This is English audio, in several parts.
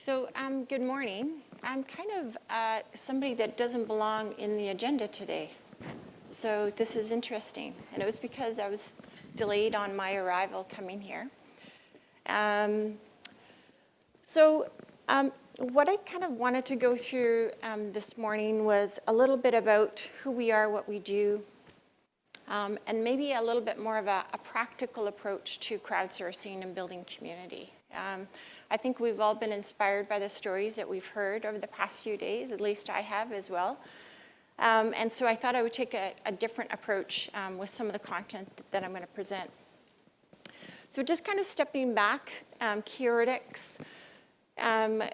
Good morning. I'm kind of somebody that doesn't belong in the agenda today. So this is interesting. And it was because I was delayed on my arrival coming here. What I kind of wanted to go through this morning was a little bit about who we are, what we do, and maybe a little bit more of a practical approach to crowdsourcing and building community. I think we've all been inspired by the stories that we've heard over the past few days, at least I have as well. And so I thought I would take a different approach with some of the content that I'm going to present. So just kind of stepping back, CuredX,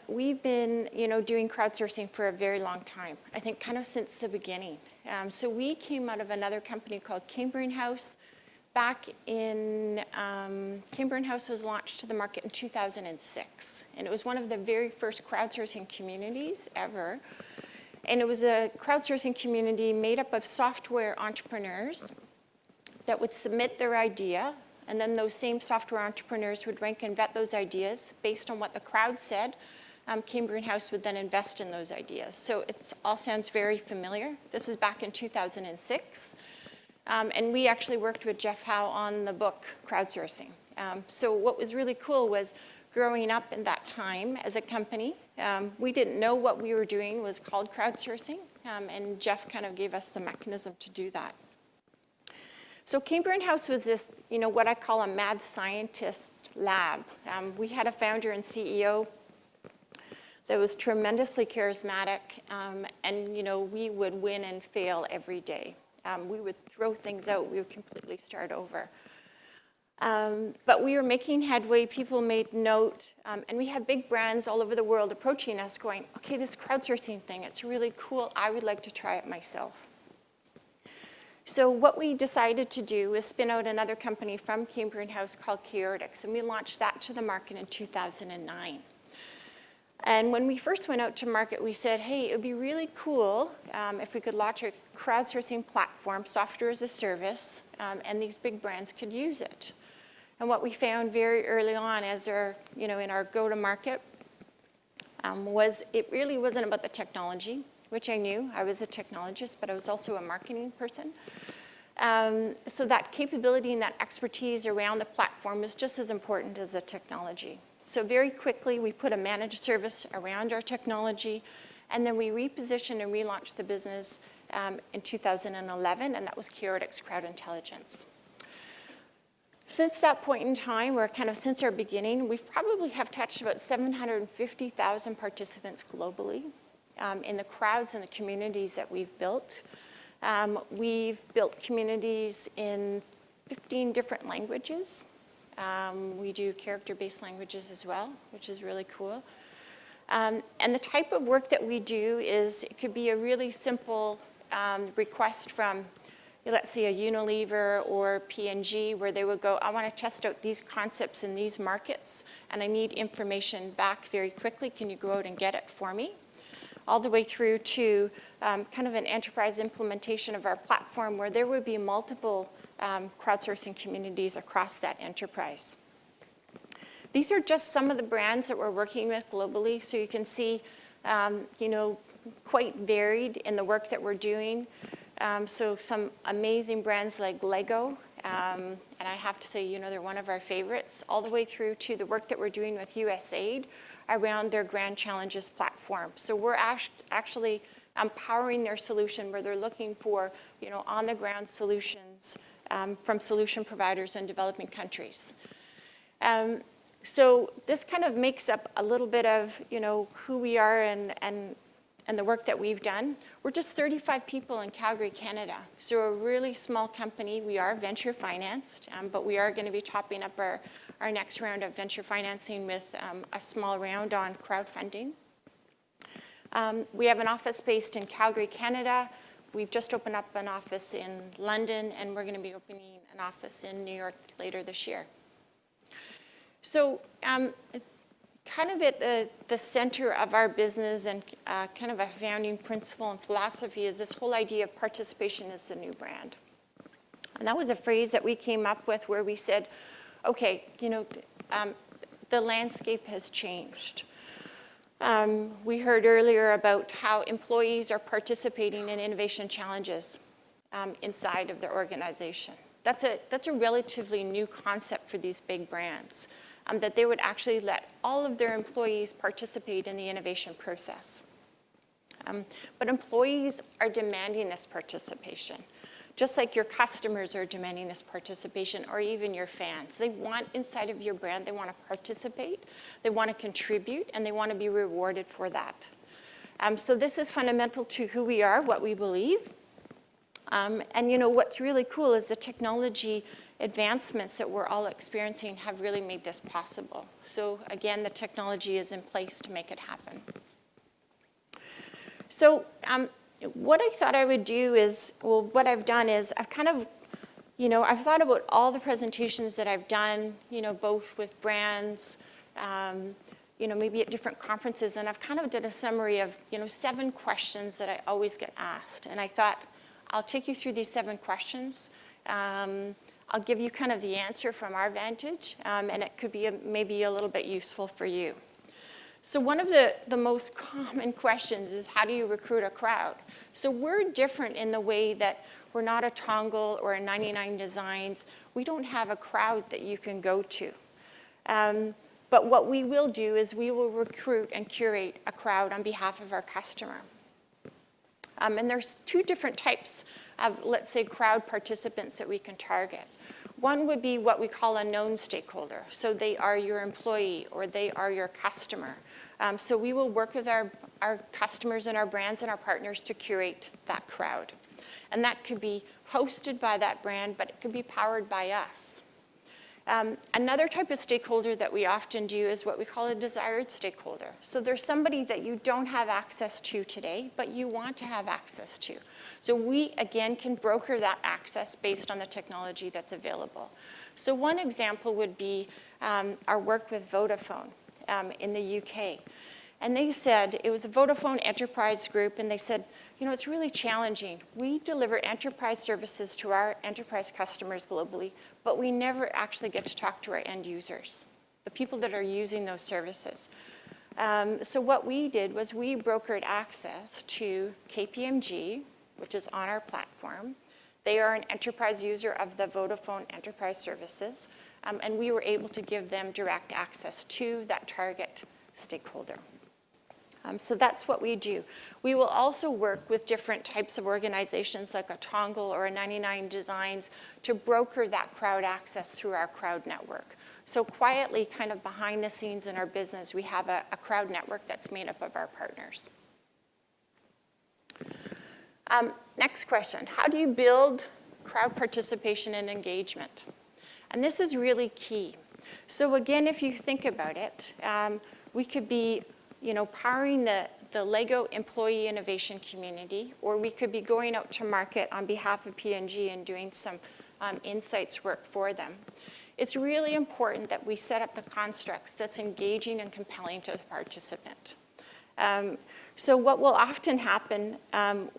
we've been doing crowdsourcing for a very long time, I think kind of since the beginning. So we came out of another company called Cambrian House. Back in, Cambrian House was launched to the market in 2006. And it was one of the very first crowdsourcing communities ever. And it was a crowdsourcing community made up of software entrepreneurs that would submit their idea. And then those same software entrepreneurs would rank and vet those ideas based on what the crowd said. Cambrian House would then invest in those ideas. So it all sounds very familiar. This is back in 2006. And we actually worked with Jeff Howe on the book, Crowdsourcing. So what was really cool was growing up in that time as a company. We didn't know what we were doing was called crowdsourcing, and Jeff kind of gave us the mechanism to do that. So Cambrian House was this, what I call a mad scientist lab. We had a founder and CEO that was tremendously charismatic, and we would win and fail every day. We would throw things out. We would completely start over. But we were making headway. People made note. And we had big brands all over the world approaching us going, okay, this crowdsourcing thing, it's really cool. I would like to try it myself. So what we decided to do was spin out another company from Cambrian House called CuredX. And we launched that to the market in 2009. And when we first went out to market, we said, hey, it would be really cool if we could launch a crowdsourcing platform, software as a service, and these big brands could use it. And what we found very early on as in our go-to-market was it really wasn't about the technology, which I knew. I was a technologist, but I was also a marketing person. So that capability and that expertise around the platform was just as important as the technology. So very quickly, we put a managed service around our technology, and then we repositioned and relaunched the business in 2011, and that was CuredX Crowd Intelligence. Since that point in time, or kind of since our beginning, we've probably have touched about 750,000 participants globally in the crowds and the communities that we've built. We've built communities in 15 different languages. We do character-based languages as well, which is really cool. And the type of work that we do is, it could be a really simple request from, let's say, a Unilever or P&G, where they would go, I want to test out these concepts in these markets, and I need information back very quickly. Can you go out and get it for me? All the way through to kind of an enterprise implementation of our platform, where there would be multiple crowdsourcing communities across that enterprise. These are just some of the brands that we're working with globally, so you can see, quite varied in the work that we're doing. So some amazing brands like Lego, and I have to say, they're one of our favorites, all the way through to the work that we're doing with USAID around their Grand Challenges platform. So we're actually empowering their solution where they're looking for, on-the-ground solutions from solution providers in developing countries. So this kind of makes up a little bit of, who we are and the work that we've done. We're just 35 people in Calgary, Canada. So we're a really small company. We are venture financed, but we are going to be topping up our next round of venture financing with a small round on crowdfunding. We have an office based in Calgary, Canada. We've just opened up an office in London, and we're going to be opening an office in New York later this year. So kind of at the center of our business and kind of a founding principle and philosophy is this whole idea of participation as the new brand. And that was a phrase that we came up with where we said, okay, the landscape has changed. We heard earlier about how employees are participating in innovation challenges inside of their organization. That's a relatively new concept for these big brands, that they would actually let all of their employees participate in the innovation process. But employees are demanding this participation, just like your customers are demanding this participation, or even your fans. They want inside of your brand, they want to participate, they want to contribute, and they want to be rewarded for that. So this is fundamental to who we are, what we believe. And you know, what's really cool is the technology advancements that we're all experiencing have really made this possible. So again, the technology is in place to make it happen. So what I thought I would do is, well, what I've done is I've kind of, you know, I've thought about all the presentations that I've done, you know, both with brands, you know, maybe at different conferences, and I've kind of did a summary of, you know, 7 questions that I always get asked. And I thought, I'll take you through these 7 questions. I'll give you kind of the answer from our vantage, and it could be maybe a little bit useful for you. So one of the most common questions is, how do you recruit a crowd? So we're different in the way that we're not a Tongle or a 99 Designs. We don't have a crowd that you can go to. But what we will do is we will recruit and curate a crowd on behalf of our customer. And there's 2 different types of, let's say, crowd participants that we can target. One would be what we call a known stakeholder. So they are your employee or they are your customer. So we will work with our customers and our brands and our partners to curate that crowd. And that could be hosted by that brand, but it could be powered by us. Another type of stakeholder that we often do is what we call a desired stakeholder. So there's somebody that you don't have access to today, but you want to have access to. So we, again, can broker that access based on the technology that's available. So one example would be our work with Vodafone in the UK. And they said, it was a Vodafone enterprise group, and they said, you know, it's really challenging. We deliver enterprise services to our enterprise customers globally, but we never actually get to talk to our end users, the people that are using those services. So what we did was we brokered access to KPMG, which is on our platform. They are an enterprise user of the Vodafone enterprise services, and we were able to give them direct access to that target stakeholder. So that's what we do. We will also work with different types of organizations like a Tongle or a 99 Designs to broker that crowd access through our crowd network. So quietly, kind of behind the scenes in our business, we have a crowd network that's made up of our partners. Next question, how do you build crowd participation and engagement? And this is really key. So again, if you think about it, we could be, you know, powering the Lego employee innovation community, or we could be going out to market on behalf of P&G and doing some insights work for them. It's really important that we set up the constructs that's engaging and compelling to the participant. So what will often happen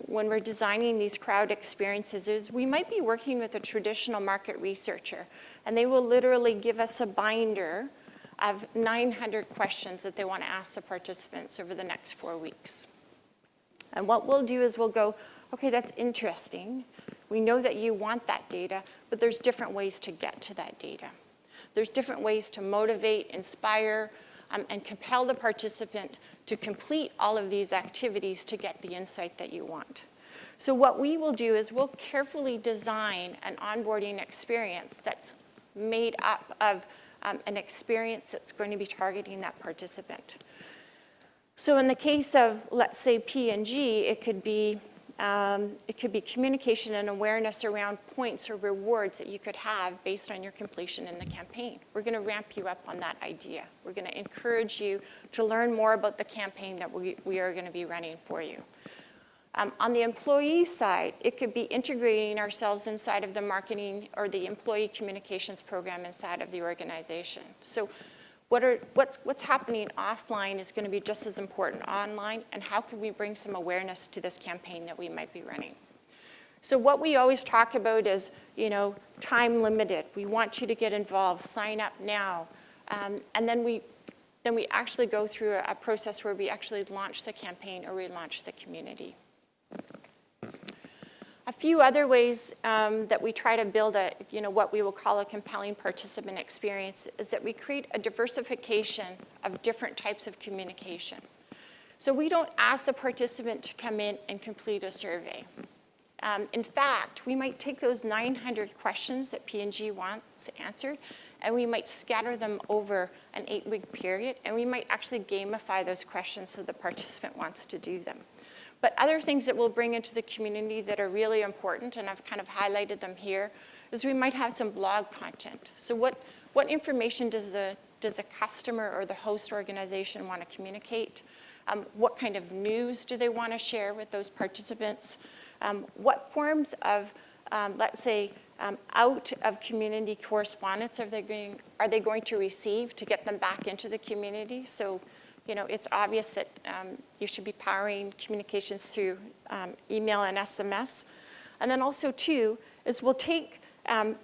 when we're designing these crowd experiences is we might be working with a traditional market researcher, and they will literally give us a binder of 900 questions that they want to ask the participants over the next 4 weeks. And what we'll do is we'll go, okay, that's interesting. We know that you want that data, but there's different ways to get to that data. There's different ways to motivate, inspire, and compel the participant to complete all of these activities to get the insight that you want. So what we will do is we'll carefully design an onboarding experience that's made up of an experience that's going to be targeting that participant. So in the case of, let's say, P&G, it could be communication and awareness around points or rewards that you could have based on your completion in the campaign. We're going to ramp you up on that idea. We're going to encourage you to learn more about the campaign that we are going to be running for you. On the employee side, it could be integrating ourselves inside of the marketing or the employee communications program inside of the organization. So what's happening offline is going to be just as important online, and how can we bring some awareness to this campaign that we might be running? So what we always talk about is, you know, time limited. We want you to get involved, sign up now. And then we then we actually go through a process where we actually launch the campaign or we launch the community. A few other ways that we try to build what we will call a compelling participant experience is that we create a diversification of different types of communication. So we don't ask the participant to come in and complete a survey. In fact, we might take those 900 questions that P&G wants answered, and we might scatter them over an 8-week period, and we might actually gamify those questions so the participant wants to do them. But other things that we'll bring into the community that are really important, and I've kind of highlighted them here, is we might have some blog content. So what information does a customer or the host organization want to communicate? What kind of news do they want to share with those participants? What forms of, let's say, out of community correspondence are they going to receive to get them back into the community? So, it's obvious that you should be powering communications through email and SMS. And then also, too, is we'll take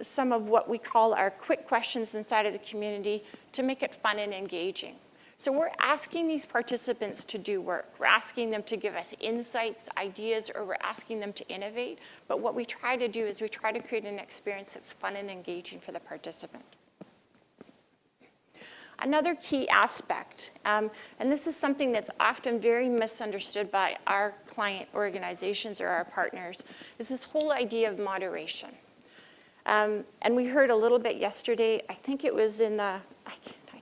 some of what we call our quick questions inside of the community to make it fun and engaging. So we're asking these participants to do work. We're asking them to give us insights, ideas, or we're asking them to innovate. But what we try to do is we try to create an experience that's fun and engaging for the participant. Another key aspect, and this is something that's often very misunderstood by our client organizations or our partners, is this whole idea of moderation. And we heard a little bit yesterday, I think it was in the, I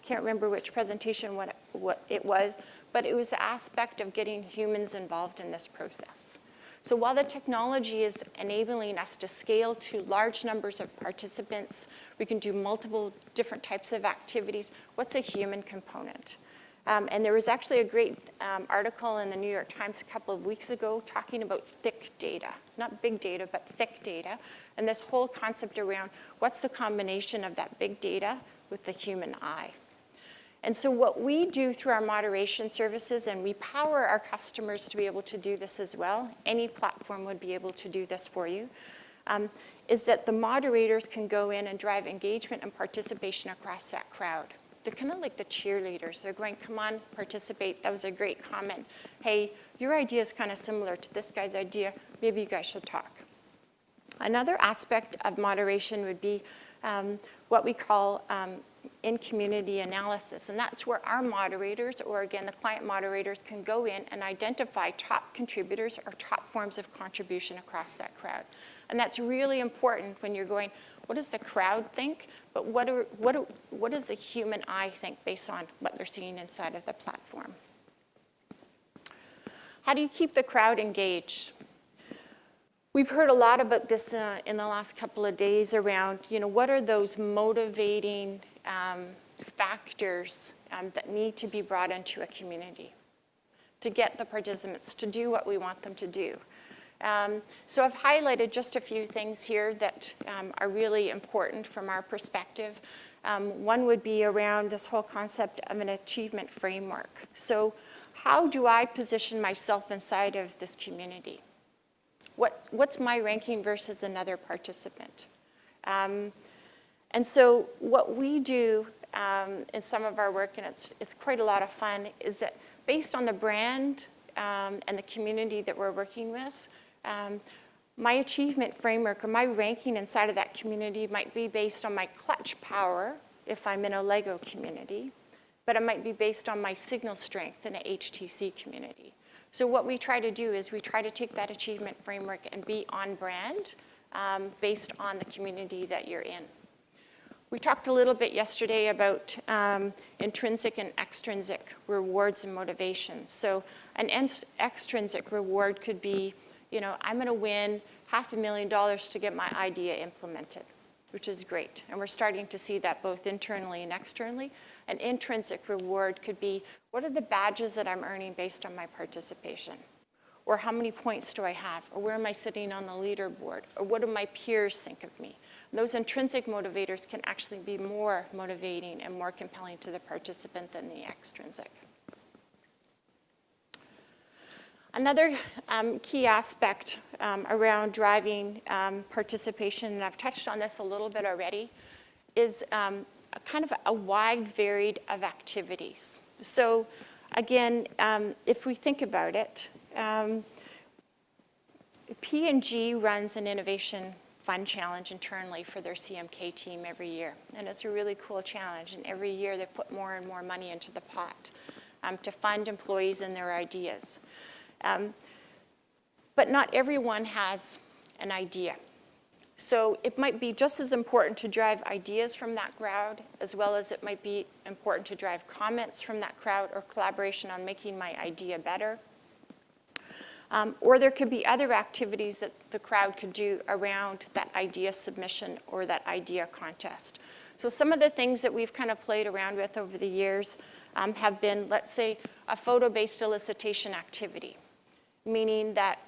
can't remember which presentation what it was, but it was the aspect of getting humans involved in this process. So while the technology is enabling us to scale to large numbers of participants, we can do multiple different types of activities, what's a human component? And there was actually a great article in the New York Times a couple of weeks ago talking about thick data, not big data, but thick data, and this whole concept around what's the combination of that big data with the human eye. And so what we do through our moderation services, and we power our customers to be able to do this as well, any platform would be able to do this for you, is that the moderators can go in and drive engagement and participation across that crowd. They're kind of like the cheerleaders. They're going, come on, participate. That was a great comment. Hey, your idea is kind of similar to this guy's idea. Maybe you guys should talk. Another aspect of moderation would be what we call in-community analysis, and that's where our moderators, or again, the client moderators, can go in and identify top contributors or top forms of contribution across that crowd. And that's really important when you're going, what does the crowd think, but what does the human eye think based on what they're seeing inside of the platform? How do you keep the crowd engaged? We've heard a lot about this in the last couple of days around, what are those motivating factors that need to be brought into a community to get the participants to do what we want them to do. So I've highlighted just a few things here that are really important from our perspective. One would be around this whole concept of an achievement framework. So how do I position myself inside of this community? What's my ranking versus another participant? And so what we do in some of our work, and it's quite a lot of fun, is that based on the brand and the community that we're working with, my achievement framework or my ranking inside of that community might be based on my clutch power if I'm in a Lego community, but it might be based on my signal strength in a HTC community. So what we try to do is we try to take that achievement framework and be on brand based on the community that you're in. We talked a little bit yesterday about intrinsic and extrinsic rewards and motivations. So an extrinsic reward could be, I'm going to win $500,000 to get my idea implemented, which is great. And we're starting to see that both internally and externally. An intrinsic reward could be, what are the badges that I'm earning based on my participation? Or how many points do I have? Or where am I sitting on the leaderboard? Or what do my peers think of me? Those intrinsic motivators can actually be more motivating and more compelling to the participant than the extrinsic. Another key aspect around driving participation, and I've touched on this a little bit already, is kind of a wide varied of activities. So again, if we think about it, P&G runs an innovation fund challenge internally for their CMK team every year. And it's a really cool challenge. And every year they put more and more money into the pot to fund employees and their ideas. But not everyone has an idea. So it might be just as important to drive ideas from that crowd, as well as it might be important to drive comments from that crowd or collaboration on making my idea better. Or there could be other activities that the crowd could do around that idea submission or that idea contest. So some of the things that we've kind of played around with over the years have been, let's say, a photo-based elicitation activity, meaning that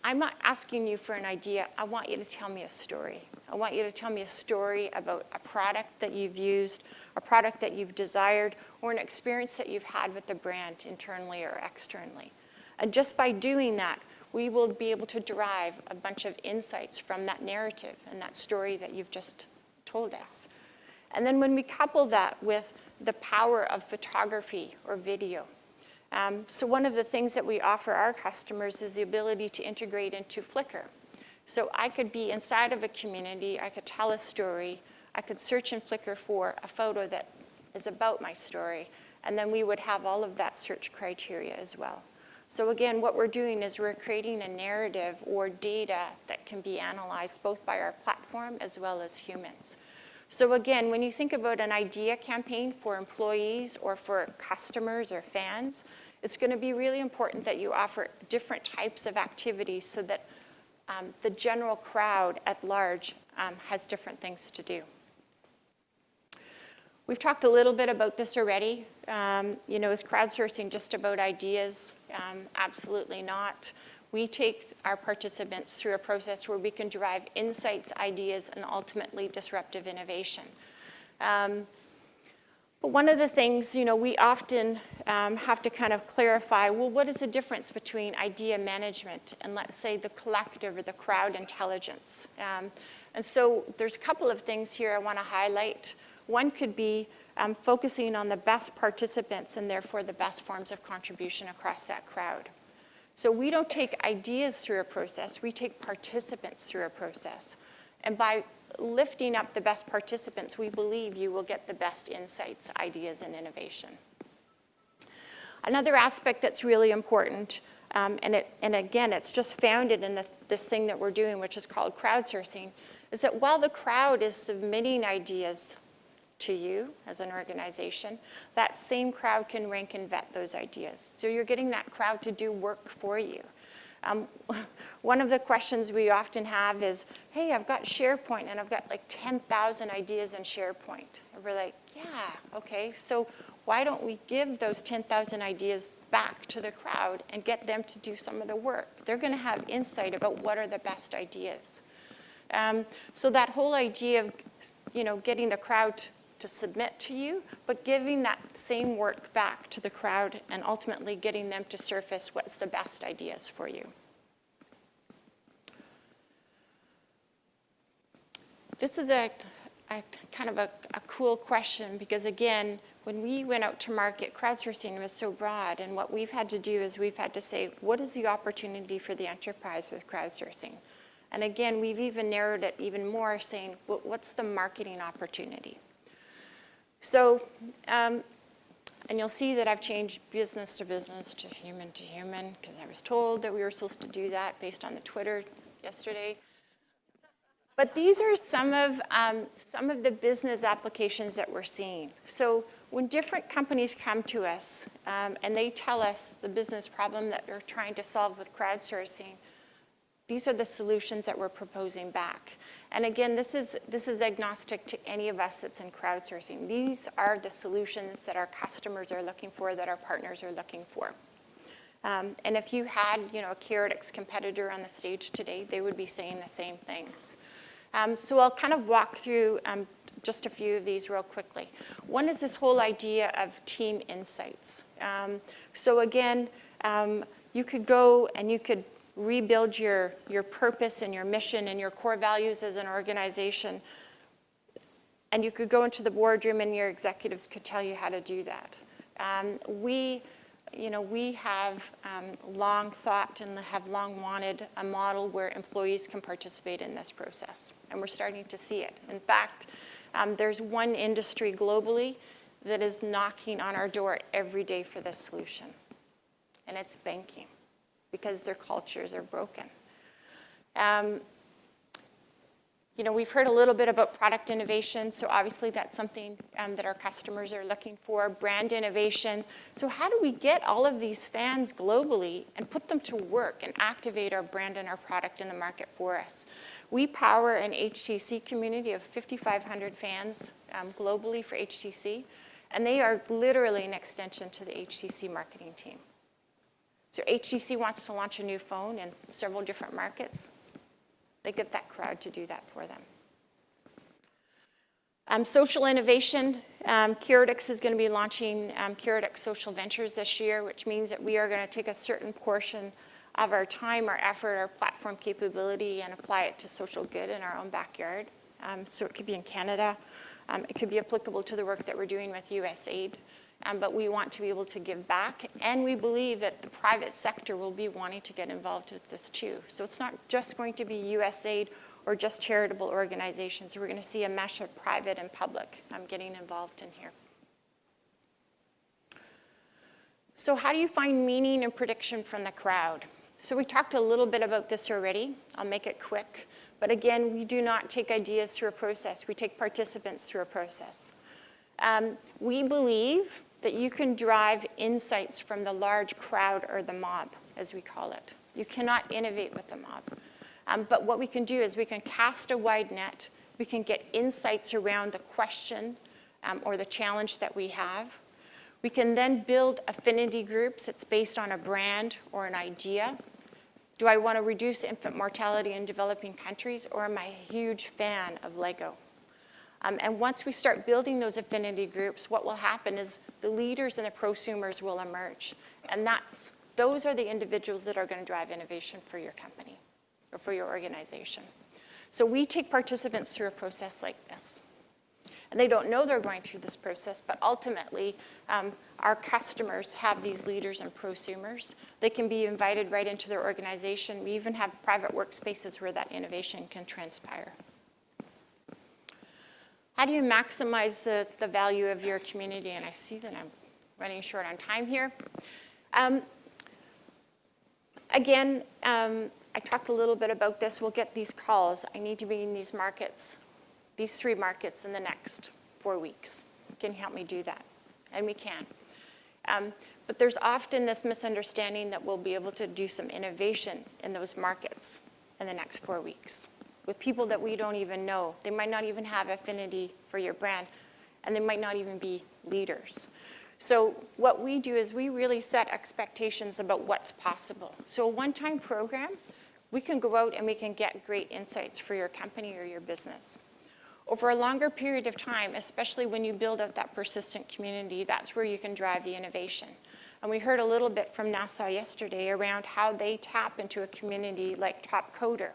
I'm not asking you for an idea. I want you to tell me a story. I want you to tell me a story about a product that you've used, a product that you've desired, or an experience that you've had with the brand internally or externally. And just by doing that, we will be able to derive a bunch of insights from that narrative and that story that you've just told us. And then when we couple that with the power of photography or video, so one of the things that we offer our customers is the ability to integrate into Flickr. So I could be inside of a community, I could tell a story, I could search in Flickr for a photo that is about my story, and then we would have all of that search criteria as well. So again, what we're doing is we're creating a narrative or data that can be analyzed both by our platform as well as humans. So again, when you think about an idea campaign for employees or for customers or fans, it's going to be really important that you offer different types of activities so that the general crowd at large has different things to do. We've talked a little bit about this already. Is crowdsourcing just about ideas? Absolutely not. We take our participants through a process where we can derive insights, ideas, and ultimately disruptive innovation. But one of the things, we often have to kind of clarify, well, what is the difference between idea management and, let's say, the collective or the crowd intelligence? And so there's a couple of things here I want to highlight. One could be focusing on the best participants and therefore the best forms of contribution across that crowd. So we don't take ideas through a process, we take participants through a process. And by lifting up the best participants, we believe you will get the best insights, ideas, and innovation. Another aspect that's really important, and again, it's just founded in this thing that we're doing, which is called crowdsourcing, is that while the crowd is submitting ideas to you as an organization, that same crowd can rank and vet those ideas. So you're getting that crowd to do work for you. One of the questions we often have is, hey, I've got SharePoint and I've got like 10,000 ideas in SharePoint. And we're like, yeah, okay, so why don't we give those 10,000 ideas back to the crowd and get them to do some of the work? They're going to have insight about what are the best ideas. So that whole idea of, getting the crowd to submit to you, but giving that same work back to the crowd and ultimately getting them to surface what's the best ideas for you. This is a kind of a cool question because, again, when we went out to market, crowdsourcing was so broad, and what we've had to do is we've had to say, what is the opportunity for the enterprise with crowdsourcing? And again, we've even narrowed it even more, saying, well, what's the marketing opportunity? So, and you'll see that I've changed business to human, because I was told that we were supposed to do that based on the Twitter yesterday. But these are some of the business applications that we're seeing. So when different companies come to us and they tell us the business problem that they're trying to solve with crowdsourcing, these are the solutions that we're proposing back. And again, this is agnostic to any of us that's in crowdsourcing. These are the solutions that our customers are looking for, that our partners are looking for. And if you had, a CuredX competitor on the stage today, they would be saying the same things. So I'll kind of walk through just a few of these real quickly. One is this whole idea of team insights. So again, you could go and you could rebuild your purpose and your mission and your core values as an organization. And you could go into the boardroom and your executives could tell you how to do that. We have long thought and have long wanted a model where employees can participate in this process, and we're starting to see it. In fact, there's one industry globally that is knocking on our door every day for this solution, and it's banking, because their cultures are broken. We've heard a little bit about product innovation, so obviously that's something that our customers are looking for. Brand innovation. So how do we get all of these fans globally and put them to work and activate our brand and our product in the market for us? We power an HTC community of 5,500 fans globally for HTC, and they are literally an extension to the HTC marketing team. So HTC wants to launch a new phone in several different markets. They get that crowd to do that for them. Social innovation, CuredX is going to be launching CuredX Social Ventures this year, which means that we are going to take a certain portion of our time, our effort, our platform capability, and apply it to social good in our own backyard. So it could be in Canada. It could be applicable to the work that we're doing with USAID. But we want to be able to give back, and we believe that the private sector will be wanting to get involved with this too. So it's not just going to be USAID or just charitable organizations. We're going to see a mesh of private and public getting involved in here. So how do you find meaning and prediction from the crowd? So we talked a little bit about this already. I'll make it quick. But again, we do not take ideas through a process. We take participants through a process. We believe that you can drive insights from the large crowd, or the mob, as we call it. You cannot innovate with the mob. But what we can do is we can cast a wide net. We can get insights around the question or the challenge that we have. We can then build affinity groups that's based on a brand or an idea. Do I want to reduce infant mortality in developing countries, or am I a huge fan of Lego? And once we start building those affinity groups, what will happen is the leaders and the prosumers will emerge. And those are the individuals that are going to drive innovation for your company or for your organization. So we take participants through a process like this. And they don't know they're going through this process, but ultimately, our customers have these leaders and prosumers. They can be invited right into their organization. We even have private workspaces where that innovation can transpire. How do you maximize the value of your community? And I see that I'm running short on time here. Again, I talked a little bit about this. We'll get these calls. I need to be in these markets, these 3 markets in the next 4 weeks. Can you help me do that? And we can. But there's often this misunderstanding that we'll be able to do some innovation in those markets in the next 4 weeks with people that we don't even know. They might not even have affinity for your brand, and they might not even be leaders. So what we do is we really set expectations about what's possible. So a one-time program, we can go out and we can get great insights for your company or your business. Over a longer period of time, especially when you build out that persistent community, that's where you can drive the innovation. And we heard a little bit from NASA yesterday around how they tap into a community like Top Coder.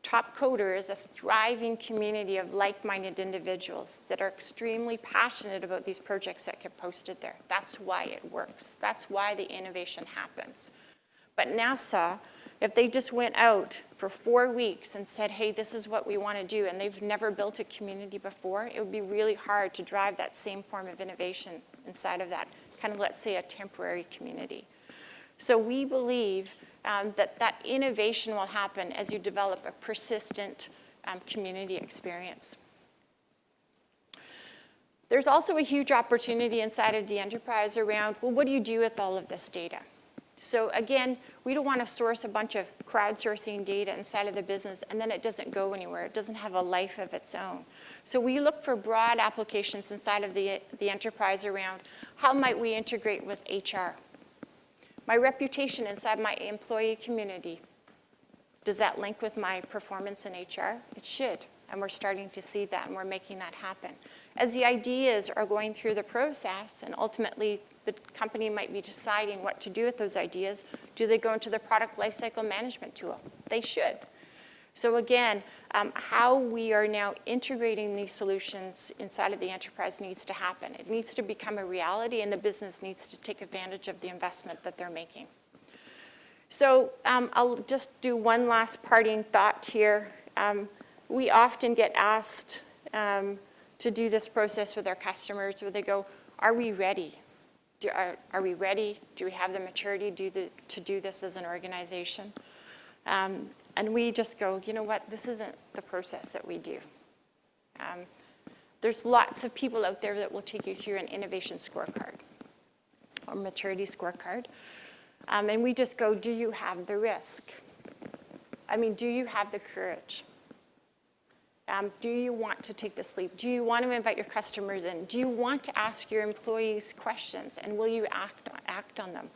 Top Coder is a thriving community of like-minded individuals that are extremely passionate about these projects that get posted there. That's why it works. That's why the innovation happens. But NASA, if they just went out for 4 weeks and said, hey, this is what we want to do, and they've never built a community before, it would be really hard to drive that same form of innovation inside of that, kind of, let's say, a temporary community. So we believe that innovation will happen as you develop a persistent community experience. There's also a huge opportunity inside of the enterprise around, well, what do you do with all of this data? So again, we don't want to source a bunch of crowdsourcing data inside of the business and then it doesn't go anywhere. It doesn't have a life of its own. So we look for broad applications inside of the enterprise around how might we integrate with HR? My reputation inside my employee community, does that link with my performance in HR? It should, and we're starting to see that, and we're making that happen. As the ideas are going through the process, and ultimately the company might be deciding what to do with those ideas, do they go into the product lifecycle management tool? They should. So again, how we are now integrating these solutions inside of the enterprise needs to happen. It needs to become a reality, and the business needs to take advantage of the investment that they're making. So I'll just do one last parting thought here. We often get asked to do this process with our customers where they go, are we ready? Are we ready? Do we have the maturity to do this as an organization? And we just go, you know what, this isn't the process that we do. There's lots of people out there that will take you through an innovation scorecard or maturity scorecard. And we just go, do you have the risk? I mean, do you have the courage? Do you want to take this leap? Do you want to invite your customers in? Do you want to ask your employees questions? And will you act on them?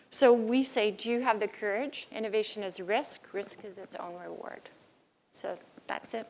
So we say, do you have the courage? Innovation is risk. Risk is its own reward. So that's it.